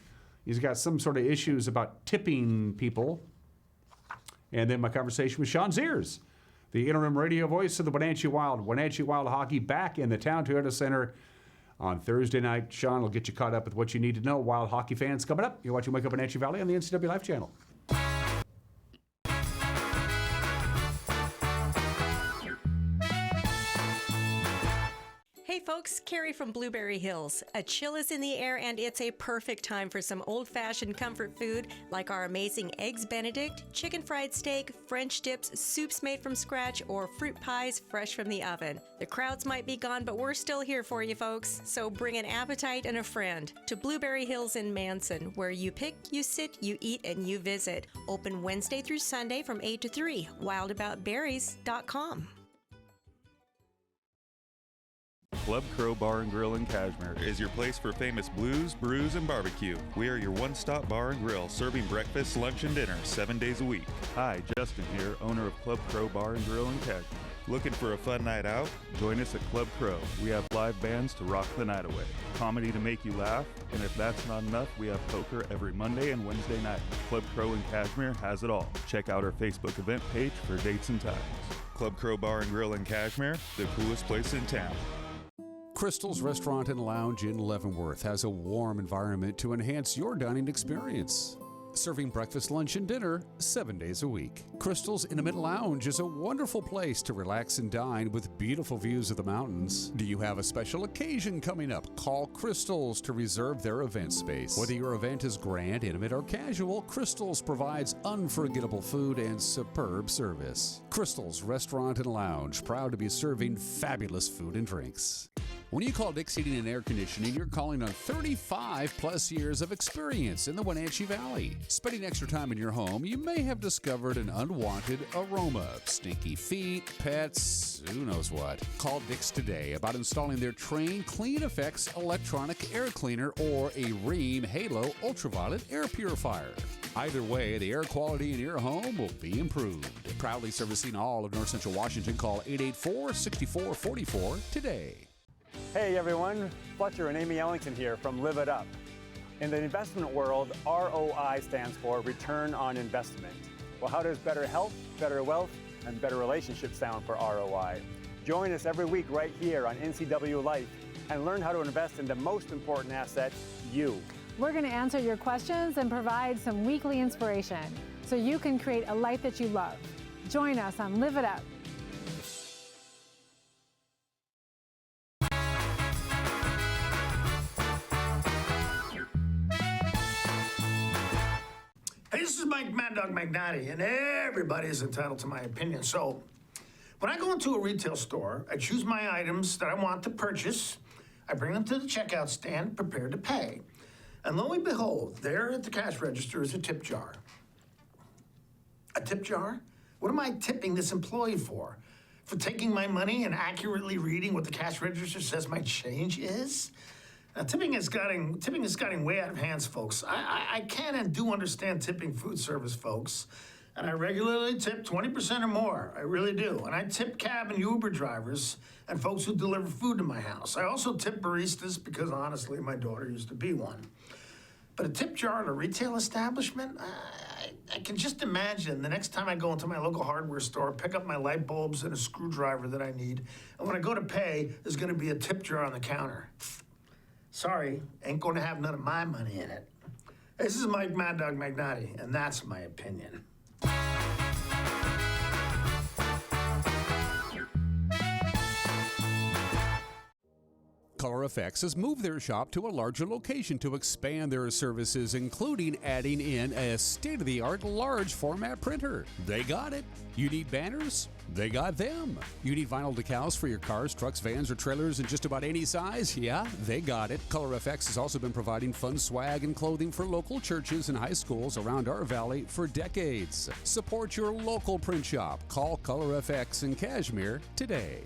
He's got some sort of issues about tipping people. And then my conversation with Sean Zears, the interim radio voice of the Wenatchee Wild. Wenatchee Wild Hockey back in the Town Toyota Center on Thursday night. Sean will get you caught up with what you need to know. Wild hockey fans coming up. You're watching Wake Up Wenatchee Valley on the NCW Life channel. Hey folks, Carrie from Blueberry Hills. A chill is in the air and it's a perfect time for some old-fashioned comfort food like our amazing Eggs Benedict, chicken fried steak, French dips, soups made from scratch, or fruit pies fresh from the oven. The crowds might be gone, but we're still here for you folks, so bring an appetite and a friend to Blueberry Hills in Manson, where you pick, you sit, you eat, and you visit. Open Wednesday through Sunday from 8 to 3. wildaboutberries.com. Club Crow Bar and Grill in Cashmere is your place for famous blues, brews, and barbecue. We are your one-stop bar and grill, serving breakfast, lunch, and dinner 7 days a week. Hi, Justin here, owner of Club Crow Bar and Grill in Cashmere. Looking for a fun night out? Join us at Club Crow. We have live bands to rock the night away, comedy to make you laugh, and if that's not enough, we have poker every Monday and Wednesday night. Club Crow in Cashmere has it all. Check out our Facebook event page for dates and times. Club Crow Bar and Grill in Cashmere, the coolest place in town. Crystal's Restaurant and Lounge in Leavenworth has a warm environment to enhance your dining experience. Serving breakfast, lunch, and dinner 7 days a week. Crystal's Intimate Lounge is a wonderful place to relax and dine with beautiful views of the mountains. Do you have a special occasion coming up? Call Crystal's to reserve their event space. Whether your event is grand, intimate, or casual, Crystal's provides unforgettable food and superb service. Crystal's Restaurant and Lounge, proud to be serving fabulous food and drinks. When you call Dick's Heating and Air Conditioning, you're calling on 35 plus years of experience in the Wenatchee Valley. Spending extra time in your home, you may have discovered an unwanted aroma. Stinky feet, pets, who knows what. Call Dick's today about installing their Train Clean Effects electronic air cleaner or a Rheem Halo ultraviolet air purifier. Either way, the air quality in your home will be improved. Proudly servicing all of North Central Washington, call 884-6444 today. Hey everyone, Fletcher and Amy Ellington here from Live It Up. In the investment world, ROI stands for Return on Investment. Well, how does better health, better wealth, and better relationships sound for ROI? Join us every week right here on NCW Life and learn how to invest in the most important asset, you. We're going to answer your questions and provide some weekly inspiration so you can create a life that you love. Join us on Live It Up. Hey, this is Mike Mad Dog Magnotti, and everybody is entitled to my opinion. So, when I go into a retail store, I choose my items that I want to purchase. I bring them to the checkout stand, prepared to pay. And lo and behold, there at the cash register is a tip jar. A tip jar? What am I tipping this employee for? For taking my money and accurately reading what the cash register says my change is? Now, tipping is getting way out of hands, folks. I can and do understand tipping food service folks, and I regularly tip 20% or more. I really do. And I tip cab and Uber drivers and folks who deliver food to my house. I also tip baristas because, honestly, my daughter used to be one. But a tip jar at a retail establishment, I can just imagine the next time I go into my local hardware store, pick up my light bulbs and a screwdriver that I need, and when I go to pay, there's gonna be a tip jar on the counter. Sorry, ain't gonna have none of my money in it. This is Mike Mad Dog Magnotti, and that's my opinion. Color Effects has moved their shop to a larger location to expand their services, including adding in a state-of-the-art large format printer. They got it. You need banners? They got them. You need vinyl decals for your cars, trucks, vans, or trailers in just about any size? Yeah, they got it. Color FX has also been providing fun swag and clothing for local churches and high schools around our valley for decades. Support your local print shop. Call Color FX in Cashmere today.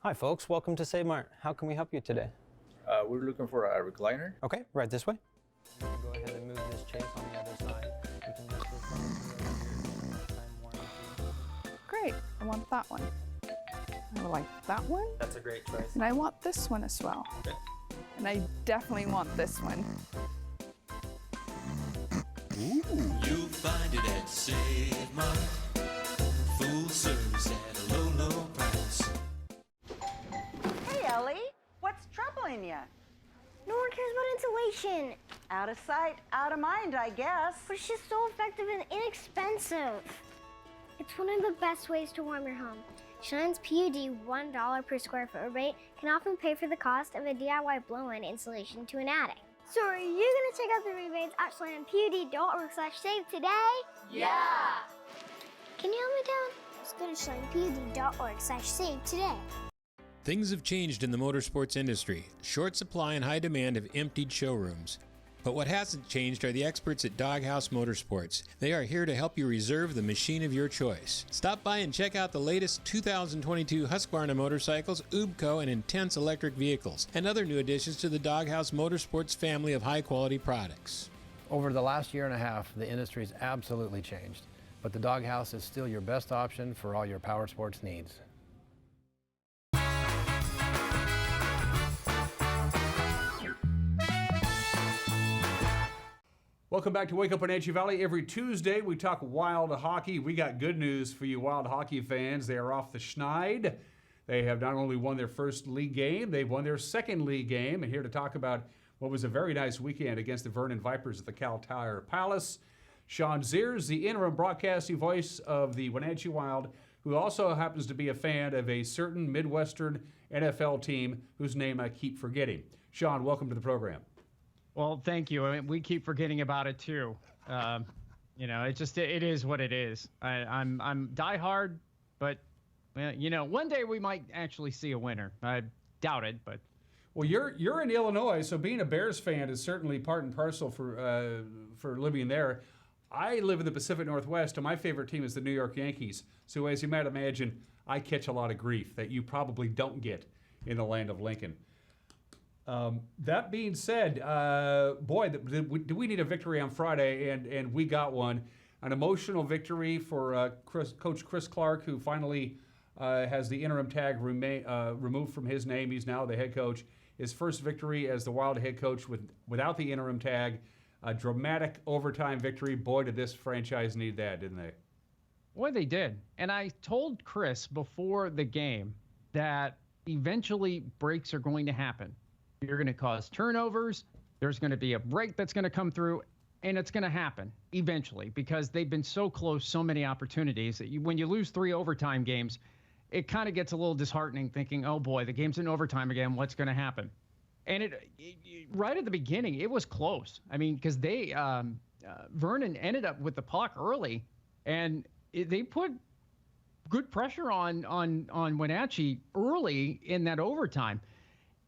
Hi folks, welcome to Save Mart. How can we help you today? We're looking for a recliner. Okay, right this way. Go ahead and move this chase on the other side. You can lift this up. Great, I want that one. I like that one. That's a great choice. And I want this one as well. Okay. And I definitely want this one. You'll find it at Save Mart. Full service at a low, low price. Hey, Ellie. What's troubling you? No one cares about insulation. Out of sight, out of mind, I guess. But it's just so effective and inexpensive. It's one of the best ways to warm your home. Shein's PUD $1 per square foot rebate can often pay for the cost of a DIY blow-in installation to an attic. So are you gonna check out the rebates at SheinPUD.org/save today? Yeah! Can you help me down? Just go to SheinPUD.org/save today. Things have changed in the motorsports industry. Short supply and high demand have emptied showrooms. But what hasn't changed are the experts at Doghouse Motorsports. They are here to help you reserve the machine of your choice. Stop by and check out the latest 2022 Husqvarna motorcycles, UBCO, and Intense electric vehicles, and other new additions to the Doghouse Motorsports family of high-quality products. Over the last year and a half, the industry's absolutely changed, but the Doghouse is still your best option for all your power sports needs. Welcome back to Wake Up Wenatchee Valley. Every Tuesday, we talk Wild Hockey. We got good news for you Wild Hockey fans. They are off the schneid. They have not only won their first league game, they've won their second league game. And here to talk about what was a very nice weekend against the Vernon Vipers at the Cal Tire Palace, Sean Zears, the interim broadcasting voice of the Wenatchee Wild, who also happens to be a fan of a certain Midwestern NFL team whose name I keep forgetting. Sean, welcome to the program. Well, thank you. I mean, we keep forgetting about it too. You know, it is what it is. I'm diehard, but you know, one day we might actually see a winner. I doubt it, but. Well, you're in Illinois, so being a Bears fan is certainly part and parcel for living there. I live in the Pacific Northwest, and my favorite team is the New York Yankees. So as you might imagine, I catch a lot of grief that you probably don't get in the land of Lincoln. That being said, boy, do we need a victory on Friday, and we got one. An emotional victory for Coach Chris Clark, who finally has the interim tag removed from his name. He's now the head coach. His first victory as the Wild head coach without the interim tag. A dramatic overtime victory. Boy, did this franchise need that, didn't they? Boy, they did. And I told Chris before the game that eventually breaks are going to happen. You're going to cause turnovers. There's going to be a break that's going to come through, and it's going to happen eventually because they've been so close, so many opportunities that when you lose 3 overtime games, it kind of gets a little disheartening thinking, oh boy, the game's in overtime again. What's going to happen? And it right at the beginning, it was close. I mean, because they Vernon ended up with the puck early, and they put good pressure on Wenatchee early in that overtime.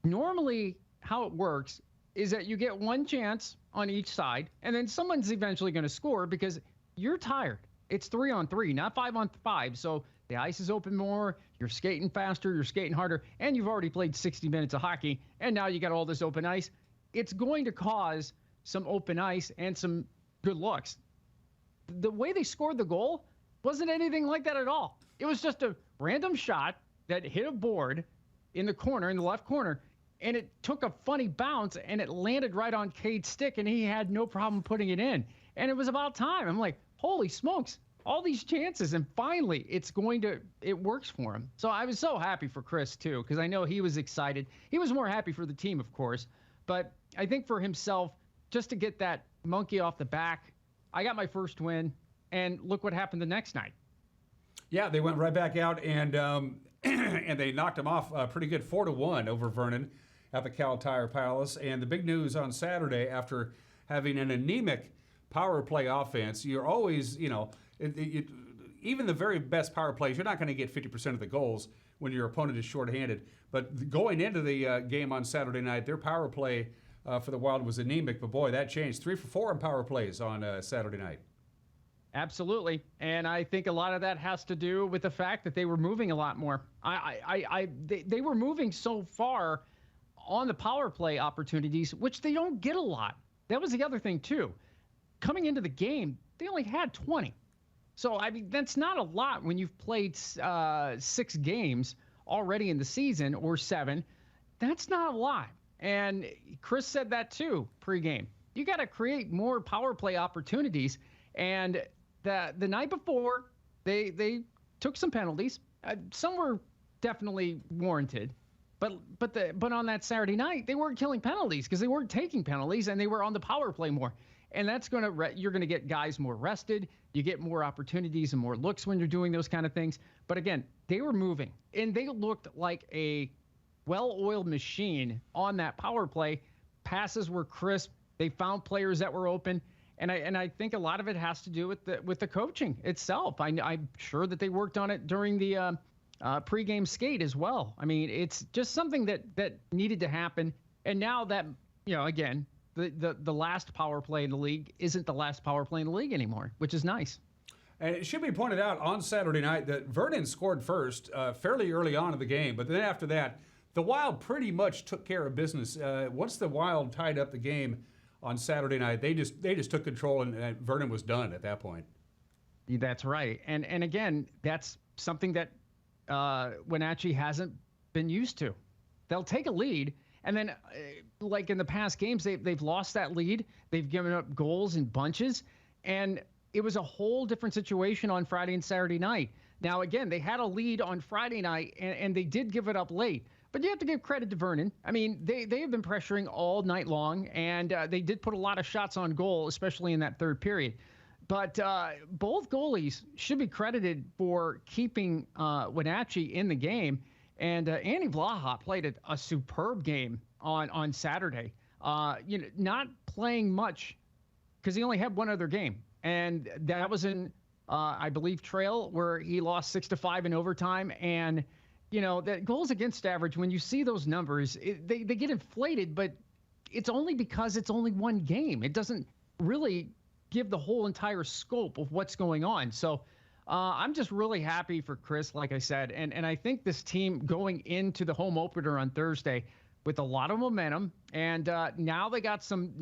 Normally, how it works is that you get one chance on each side, and then someone's eventually going to score because you're tired. It's 3-on-3, not 5-on-5. So the ice is open more, you're skating faster, you're skating harder, and you've already played 60 minutes of hockey, and now you got all this open ice. It's going to cause some open ice and some good looks. The way they scored the goal wasn't anything like that at all. It was just a random shot that hit a board in the corner, in the left corner, and it took a funny bounce, and it landed right on Cade's stick, and he had no problem putting it in. And it was about time. I'm like, holy smokes, all these chances, and finally it works for him. So I was so happy for Chris, too, because I know he was excited. He was more happy for the team, of course, but I think for himself, just to get that monkey off the back, I got my first win, and look what happened the next night. Yeah, they went right back out, and and they knocked them off pretty good 4-1 over Vernon at the Cal Tire Palace. And the big news on Saturday, after having an anemic power play offense, you're always, you know, even the very best power plays, you're not going to get 50% of the goals when your opponent is shorthanded. But going into the game on Saturday night, their power play for the Wild was anemic. But boy, that changed. 3 for 4 in power plays on Saturday night. Absolutely. And I think a lot of that has to do with the fact that they were moving a lot more. They were moving so far on the power play opportunities, which they don't get a lot. That was the other thing, too. Coming into the game, they only had 20. So, I mean, that's not a lot when you've played 6 games already in the season, or 7. That's not a lot. And Chris said that too pregame. You got to create more power play opportunities. And the night before, they took some penalties. Some were definitely warranted. But on that Saturday night, they weren't killing penalties because they weren't taking penalties, and they were on the power play more. And that's you're going to get guys more rested. You get more opportunities and more looks when you're doing those kind of things. But again, they were moving, and they looked like a well-oiled machine on that power play. Passes were crisp. They found players that were open. And I think a lot of it has to do with the coaching itself. I'm sure that they worked on it during the pregame skate as well. I mean, it's just something that needed to happen. And now that, again, the last power play in the league isn't the last power play in the league anymore, which is nice. And it should be pointed out on Saturday night that Vernon scored first fairly early on in the game. But then after that, the Wild pretty much took care of business. Once the Wild tied up the game on Saturday night, they just took control, and Vernon was done at that point. That's right. And again, that's something that Wenatchee hasn't been used to. They'll take a lead, and then like in the past games, they've lost that lead. They've given up goals in bunches, and it was a whole different situation on Friday and Saturday night. Now, again, they had a lead on Friday night, and they did give it up late. But you have to give credit to Vernon. I mean, they have been pressuring all night long, and they did put a lot of shots on goal, especially in that third period. But both goalies should be credited for keeping Wenatchee in the game. And Andy Vlaha played a superb game on Saturday. Not playing much because he only had one other game, and that was in I believe Trail, where he lost 6-5 in overtime. And that goals against average, when you see those numbers, they get inflated, but it's only because it's only one game. It doesn't really give the whole entire scope of what's going on. So I'm just really happy for Chris, like I said, and I think this team going into the home opener on Thursday with a lot of momentum, and now they got some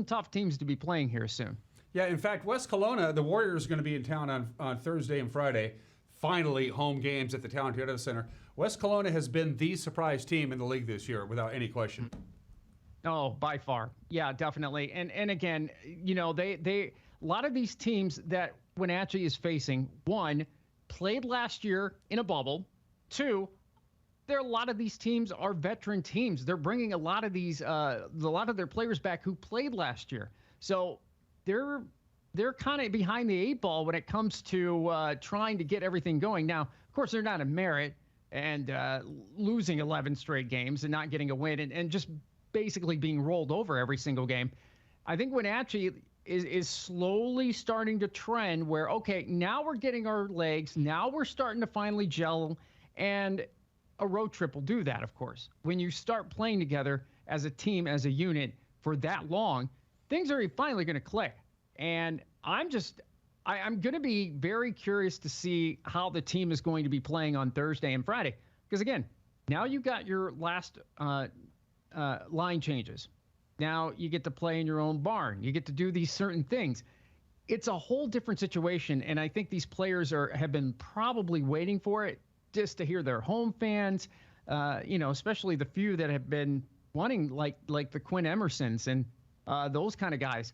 tough teams to be playing here soon. Yeah, in fact, West Kelowna, the Warriors are going to be in town on Thursday and Friday. Finally, home games at the Town Theater Center. West Kelowna has been the surprise team in the league this year, without any question. Oh, by far. Yeah, definitely. And again, they a lot of these teams that Wenatchee is facing, one, played last year in a bubble. Two, a lot of these teams are veteran teams. They're bringing a lot of their players back who played last year. So they're kind of behind the 8 ball when it comes to trying to get everything going. Now, of course, they're not a merit and losing 11 straight games and not getting a win and just basically being rolled over every single game. I think Wenatchee is slowly starting to trend where, okay, now we're getting our legs. Now we're starting to finally gel, and a road trip will do that, of course. When you start playing together as a team, as a unit for that long, things are finally going to click. And I'm going to be very curious to see how the team is going to be playing on Thursday and Friday. Because, again, now you've got your last line changes. Now you get to play in your own barn. You get to do these certain things. It's a whole different situation, and I think these players have been probably waiting for it just to hear their home fans, especially the few that have been wanting, like the Quinn Emersons and those kind of guys.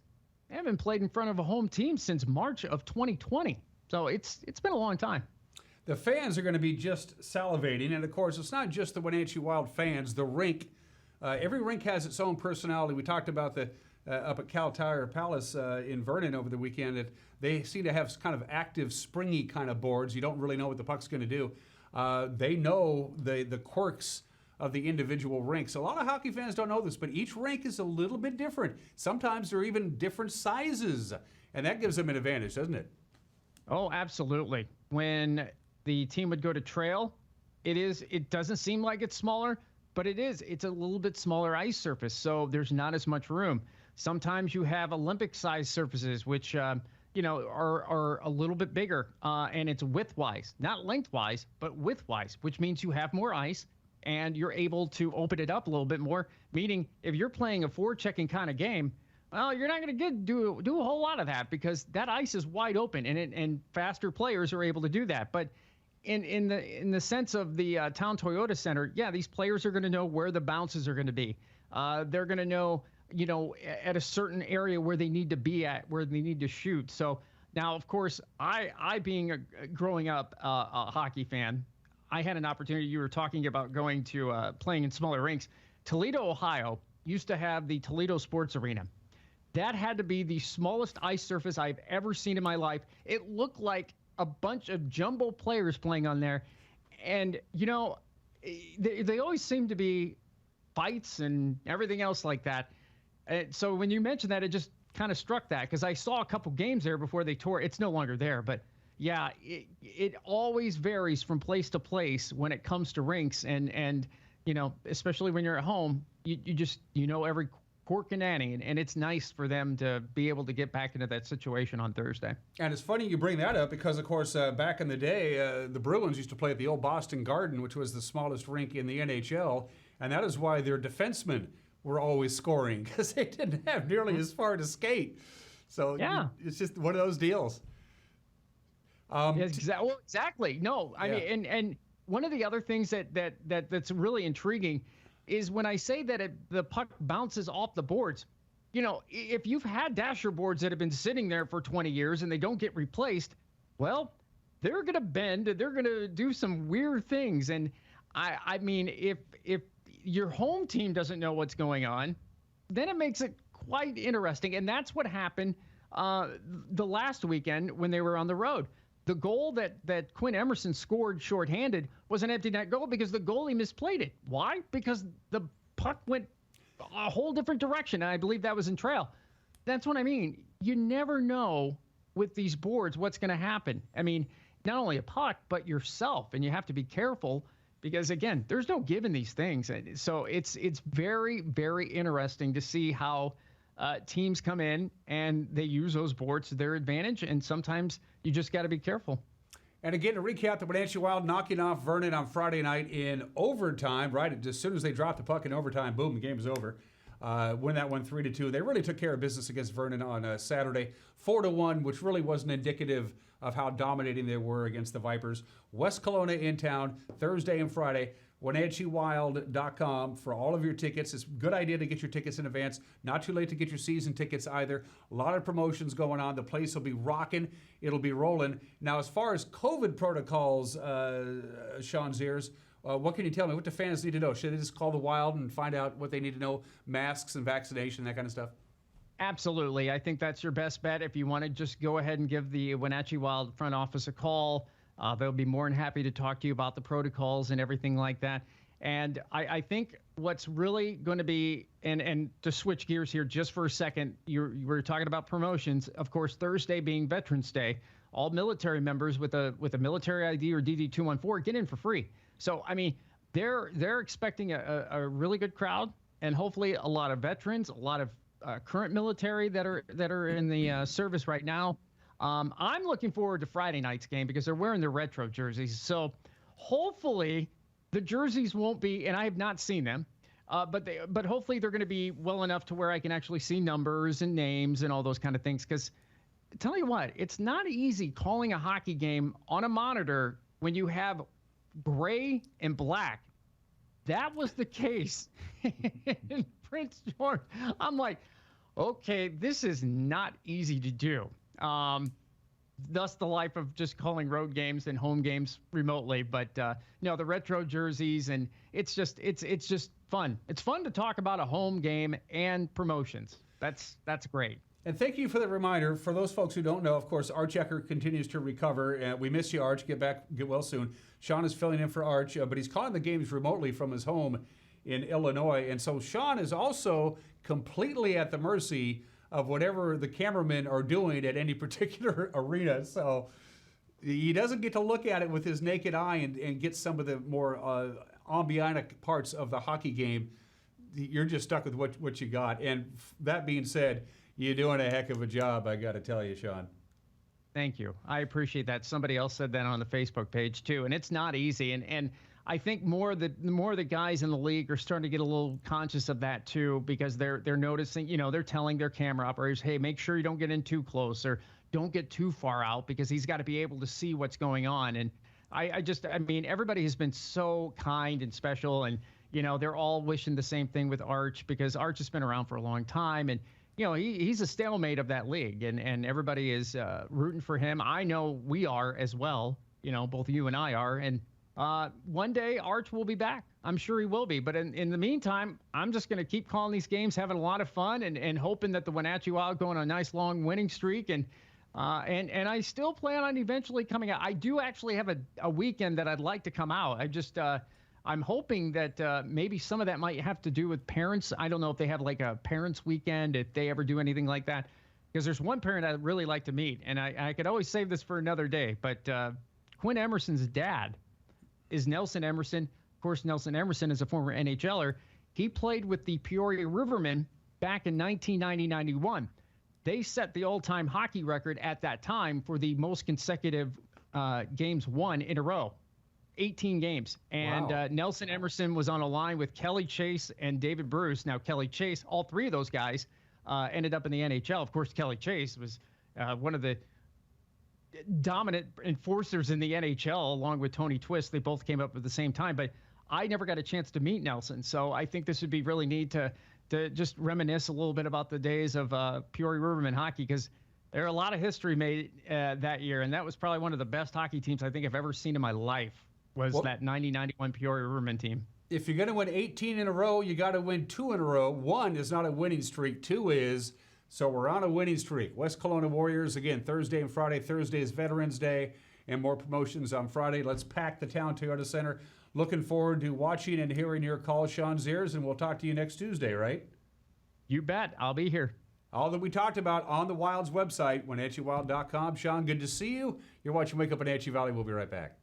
They haven't played in front of a home team since March of 2020. So it's been a long time. The fans are going to be just salivating. And, of course, it's not just the Wenatchee Wild fans. The rink, every rink has its own personality. We talked about the up at Cal Tire Palace in Vernon over the weekend. That they seem to have kind of active, springy kind of boards. You don't really know what the puck's going to do. They know the quirks of the individual rinks. A lot of hockey fans don't know this, but each rink is a little bit different. Sometimes they're even different sizes, and that gives them an advantage, doesn't it? Oh, absolutely. When the team would go to Trail, it doesn't seem like it's smaller, but it is. It's a little bit smaller ice surface, so there's not as much room. Sometimes you have Olympic-sized surfaces, which are a little bit bigger, and it's width-wise, not length-wise, but width-wise, which means you have more ice, and you're able to open it up a little bit more, meaning if you're playing a forechecking kind of game, well, you're not going to do a whole lot of that because that ice is wide open, and faster players are able to do that. But in the sense of the Town Toyota Center, yeah, these players are going to know where the bounces are going to be. They're going to know, at a certain area where they need to be at, where they need to shoot. So now, of course, I being growing up a hockey fan, I had an opportunity. You were talking about going to playing in smaller rinks. Toledo, Ohio, used to have the Toledo Sports Arena. That had to be the smallest ice surface I've ever seen in my life. It looked like a bunch of jumbo players playing on there. And, they always seem to be fights and everything else like that. And so when you mentioned that, it just kind of struck that, because I saw a couple games there before they tore. It's no longer there, but yeah, it always varies from place to place when it comes to rinks. And especially when you're at home, you just, every cork and nanny, and it's nice for them to be able to get back into that situation on Thursday. And it's funny you bring that up because, of course, back in the day, the Bruins used to play at the old Boston Garden, which was the smallest rink in the NHL, and that is why their defensemen were always scoring, because they didn't have nearly as far to skate. So yeah, it's just one of those deals. Exactly. No, I mean, and one of the other things that's really intriguing is when I say that the puck bounces off the boards. If you've had dasher boards that have been sitting there for 20 years and they don't get replaced, well, they're going to bend. They're going to do some weird things. And I mean, if your home team doesn't know what's going on, then it makes it quite interesting. And that's what happened the last weekend when they were on the road. The goal that Quinn Emerson scored shorthanded was an empty net goal because the goalie misplayed it. Why? Because the puck went a whole different direction, and I believe that was in trail. That's what I mean. You never know with these boards what's going to happen. I mean, not only a puck, but yourself, and you have to be careful because, again, there's no give in these things. So it's very, very interesting to see how teams come in and they use those boards to their advantage, and sometimes you just got to be careful. And again, to recap, the Wenatchee Wild knocking off Vernon on Friday night in overtime, right? As soon as they dropped the puck in overtime, boom, the game was over. Win that one 3-2. They really took care of business against Vernon on Saturday, 4-1, which really wasn't indicative of how dominating they were against the Vipers. West Kelowna in town, Thursday and Friday. WenatcheeWild.com for all of your tickets. It's a good idea to get your tickets in advance. Not too late to get your season tickets either. A lot of promotions going on. The place will be rocking. It'll be rolling. Now, as far as COVID protocols, Sean Zears, what can you tell me? What do fans need to know? Should they just call the Wild and find out what they need to know? Masks and vaccination, that kind of stuff? Absolutely. I think that's your best bet. If you want to just go ahead and give the Wenatchee Wild front office a call, they'll be more than happy to talk to you about the protocols and everything like that. And I think what's really going to be, and to switch gears here just for a second, you were talking about promotions. Of course, Thursday being Veterans Day, all military members with a military ID or DD-214 get in for free. So, I mean, they're expecting a really good crowd, and hopefully a lot of veterans, a lot of current military that are in the service right now. I'm looking forward to Friday night's game because they're wearing their retro jerseys. So hopefully the jerseys won't be, and I have not seen them, but hopefully they're going to be well enough to where I can actually see numbers and names and all those kind of things. Because tell you what, it's not easy calling a hockey game on a monitor when you have gray and black. That was the case in Prince George. I'm like, okay, this is not easy to do. Thus the life of just calling road games and home games remotely. But no, the retro jerseys, and it's just fun. It's fun to talk about a home game and promotions. That's great. And thank you for the reminder. For those folks who don't know, of course, Arch Ecker continues to recover. We miss you, Arch. Get well soon. Sean is filling in for Arch, but he's calling the games remotely from his home in Illinois. And so Sean is also completely at the mercy of whatever the cameramen are doing at any particular arena. So he doesn't get to look at it with his naked eye and get some of the more ambionic parts of the hockey game. You're just stuck with what you got. And that being said, you're doing a heck of a job, I got to tell you, Sean. Thank you. I appreciate that. Somebody else said that on the Facebook page too, and it's not easy. And I think the more the guys in the league are starting to get a little conscious of that too, because they're noticing, they're telling their camera operators, hey, make sure you don't get in too close or don't get too far out, because he's got to be able to see what's going on. And I mean, everybody has been so kind and special, and, you know, they're all wishing the same thing with Arch, because Arch has been around for a long time, and, you know, he's a stalemate of that league, and everybody is rooting for him. I know we are as well, you know, both you and I are, and one day Arch will be back. I'm sure he will be, but in the meantime, I'm just going to keep calling these games, having a lot of fun, and hoping that the Wenatchee Wild go on a nice long winning streak, and I still plan on eventually coming out. I do actually have a weekend that I'd like to come out. I'm hoping that maybe some of that might have to do with parents. I don't know if they have like a parents weekend, if they ever do anything like that, because there's one parent I'd really like to meet, and I could always save this for another day, but Quinn Emerson's dad is Nelson Emerson. Of course, Nelson Emerson is a former NHLer. He played with the Peoria Rivermen back in 1990-91. They set the all-time hockey record at that time for the most consecutive games won in a row. 18 games. And Wow. Nelson Emerson was on a line with Kelly Chase and David Bruce. Now, Kelly Chase, all three of those guys ended up in the NHL. Of course, Kelly Chase was one of the dominant enforcers in the NHL, along with Tony Twist. They both came up at the same time, but I never got a chance to meet Nelson. So I think this would be really neat to just reminisce a little bit about the days of Peoria Rivermen hockey, because there are a lot of history made that year, and that was probably one of the best hockey teams I think I've ever seen in my life, was that 90-91 Peoria Rivermen team. If you're going to win 18 in a row, you got to win 2 in a row. 1 is not a winning streak. 2 is. So we're on a winning streak. West Kelowna Warriors, again, Thursday and Friday. Thursday is Veterans Day, and more promotions on Friday. Let's pack the town Toyota Center. Looking forward to watching and hearing your call, Sean Zears, and we'll talk to you next Tuesday, right? You bet. I'll be here. All that we talked about on the Wild's website, WenatcheeWild.com. Sean, good to see you. You're watching Wake Up Wenatchee Valley. We'll be right back.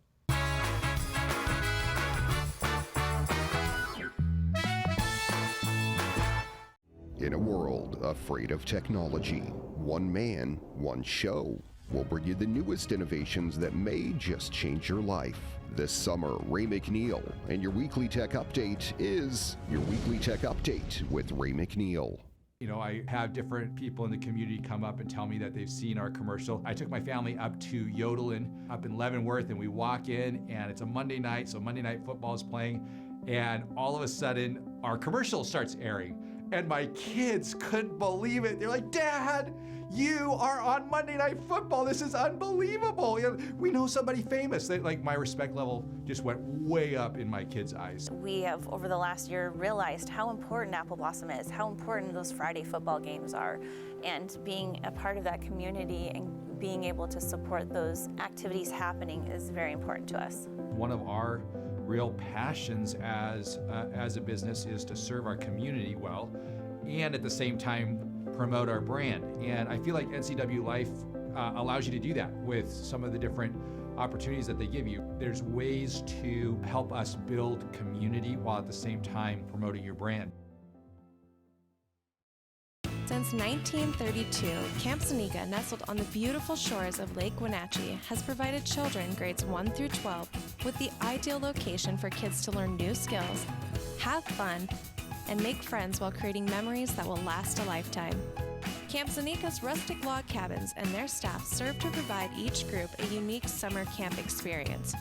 In a world afraid of technology, one man, one show will bring you the newest innovations that may just change your life. This summer, Ray McNeil and your Weekly Tech Update is your Weekly Tech Update with Ray McNeil. You know, I have different people in the community come up and tell me that they've seen our commercial. I took my family up to Yodelin, up in Leavenworth, and we walk in, and it's a Monday night, so Monday Night Football is playing, and all of a sudden, our commercial starts airing. And my kids couldn't believe it. They're like, Dad, you are on Monday Night Football. This is unbelievable. You know, we know somebody famous. Like, my respect level just went way up in my kids' eyes. We have, over the last year, realized how important Apple Blossom is, how important those Friday football games are, and being a part of that community and being able to support those activities happening is very important to us. One of our real passions as a business is to serve our community well, and at the same time promote our brand. And I feel like NCW Life allows you to do that with some of the different opportunities that they give you. There's ways to help us build community while at the same time promoting your brand. Since 1932, Camp Seneca, nestled on the beautiful shores of Lake Wenatchee, has provided children grades 1 through 12 with the ideal location for kids to learn new skills, have fun, and make friends while creating memories that will last a lifetime. Camp Seneca's rustic log cabins and their staff serve to provide each group a unique summer camp experience.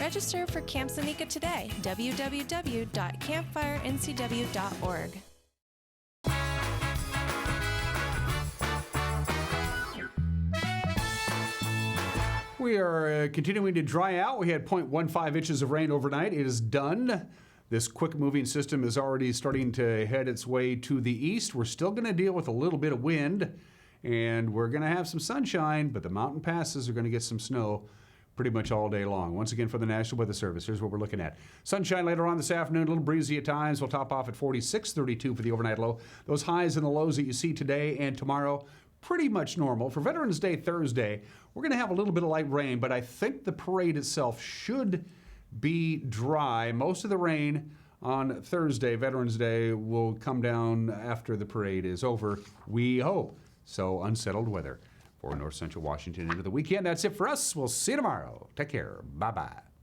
Register for Camp Seneca today, www.campfirencw.org. We are continuing to dry out. We had 0.15 inches of rain overnight. It is done. This quick-moving system is already starting to head its way to the east. We're still going to deal with a little bit of wind, and we're going to have some sunshine, but the mountain passes are going to get some snow pretty much all day long. Once again, for the National Weather Service, here's what we're looking at. Sunshine later on this afternoon, a little breezy at times. We'll top off at 46, 32 for the overnight low. Those highs and the lows that you see today and tomorrow, pretty much normal. For Veterans Day Thursday, we're going to have a little bit of light rain, but I think the parade itself should be dry. Most of the rain on Thursday, Veterans Day, will come down after the parade is over, we hope. So unsettled weather for North Central Washington into the weekend. That's it for us. We'll see you tomorrow. Take care. Bye-bye.